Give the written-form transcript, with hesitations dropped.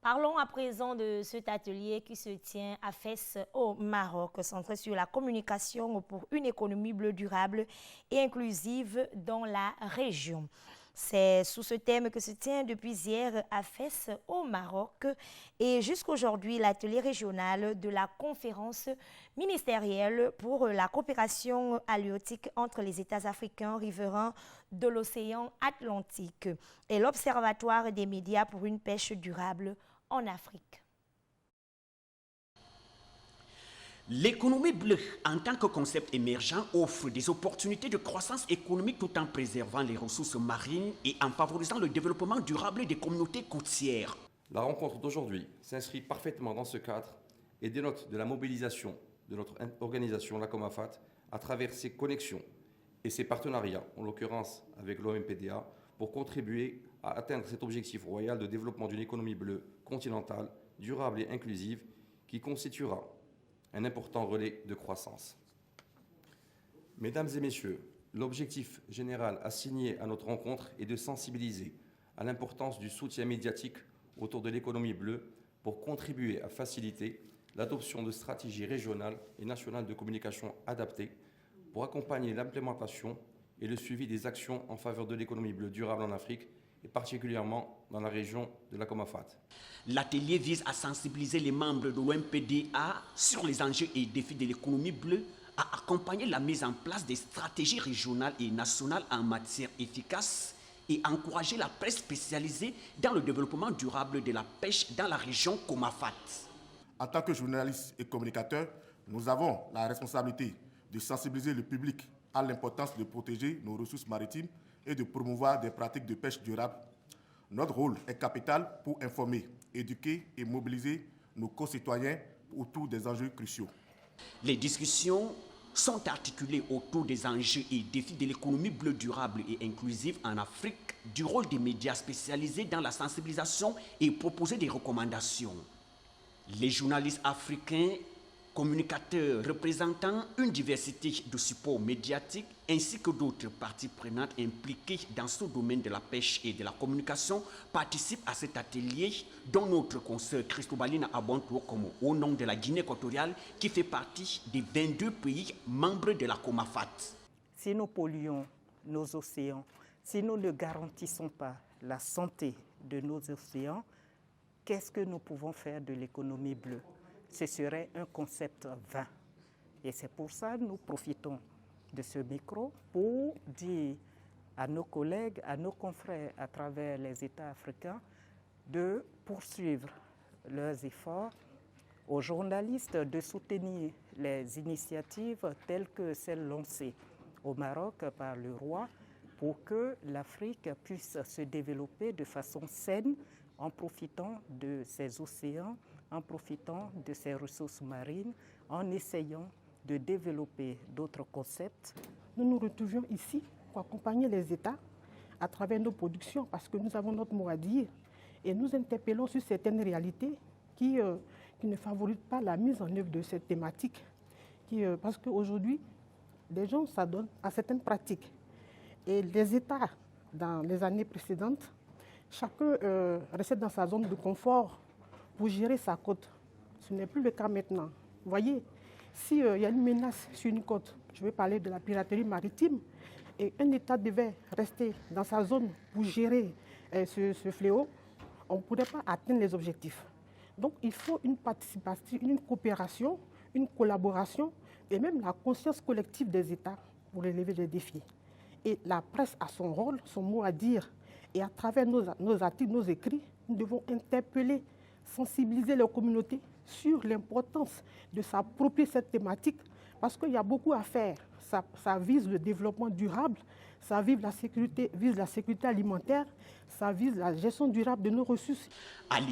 Parlons à présent de cet atelier qui se tient à Fès au Maroc, centré sur la communication pour une économie bleue durable et inclusive dans la région. C'est sous ce thème que se tient depuis hier à Fès au Maroc et jusqu'aujourd'hui l'atelier régional de la conférence ministérielle pour la coopération halieutique entre les États africains riverains de l'océan Atlantique et l'Observatoire des médias pour une pêche durable en Afrique. L'économie bleue, en tant que concept émergent, offre des opportunités de croissance économique tout en préservant les ressources marines et en favorisant le développement durable des communautés côtières. La rencontre d'aujourd'hui s'inscrit parfaitement dans ce cadre et dénote de la mobilisation de notre organisation, la COMAFAT, à travers ses connexions et ses partenariats, en l'occurrence avec l'OMPDA, pour contribuer à atteindre cet objectif royal de développement d'une économie bleue continentale, durable et inclusive, qui constituera un important relais de croissance. Mesdames et messieurs, l'objectif général assigné à notre rencontre est de sensibiliser à l'importance du soutien médiatique autour de l'économie bleue pour contribuer à faciliter l'adoption de stratégies régionales et nationales de communication adaptées pour accompagner l'implémentation et le suivi des actions en faveur de l'économie bleue durable en Afrique et particulièrement dans la région de la COMAFAT. L'atelier vise à sensibiliser les membres de l'OMPDA sur les enjeux et défis de l'économie bleue, à accompagner la mise en place des stratégies régionales et nationales en matière efficace et encourager la presse spécialisée dans le développement durable de la pêche dans la région COMAFAT. En tant que journalistes et communicateurs, nous avons la responsabilité de sensibiliser le public à l'importance de protéger nos ressources maritimes et de promouvoir des pratiques de pêche durable. Notre rôle est capital pour informer, éduquer et mobiliser nos concitoyens autour des enjeux cruciaux. Les discussions sont articulées autour des enjeux et défis de l'économie bleue durable et inclusive en Afrique, du rôle des médias spécialisés dans la sensibilisation et proposer des recommandations. Les journalistes africains, communicateurs représentant une diversité de supports médiatiques ainsi que d'autres parties prenantes impliquées dans ce domaine de la pêche et de la communication participent à cet atelier dont notre consoeur Cristobalina Abonto comme au nom de la Guinée équatoriale qui fait partie des 22 pays membres de la COMAFAT. Si nous polluons nos océans, si nous ne garantissons pas la santé de nos océans, qu'est-ce que nous pouvons faire de l'économie bleue? Ce serait un concept vain. Et c'est pour ça que nous profitons de ce micro pour dire à nos collègues, à nos confrères à travers les États africains de poursuivre leurs efforts, aux journalistes de soutenir les initiatives telles que celles lancées au Maroc par le roi pour que l'Afrique puisse se développer de façon saine en profitant de ses océans, en profitant de ses ressources marines, en essayant de développer d'autres concepts. Nous nous retrouvions ici pour accompagner les États à travers nos productions parce que nous avons notre mot à dire et nous interpellons sur certaines réalités qui ne favorisent pas la mise en œuvre de cette thématique. Parce qu'aujourd'hui, les gens s'adonnent à certaines pratiques. Et les États, dans les années précédentes, chacun restait dans sa zone de confort pour gérer sa côte. Ce n'est plus le cas maintenant. Vous voyez, s'il y a une menace sur une côte, je vais parler de la piraterie maritime, et un État devait rester dans sa zone pour gérer ce fléau, on ne pourrait pas atteindre les objectifs. Donc il faut une participation, une coopération, une collaboration et même la conscience collective des États pour relever les défis. Et la presse a son rôle, son mot à dire. Et à travers nos articles, nos écrits, nous devons interpeller, sensibiliser les communautés sur l'importance de s'approprier cette thématique parce qu'il y a beaucoup à faire. Ça vise le développement durable, ça vise la sécurité alimentaire, ça vise la gestion durable de nos ressources. À l'issue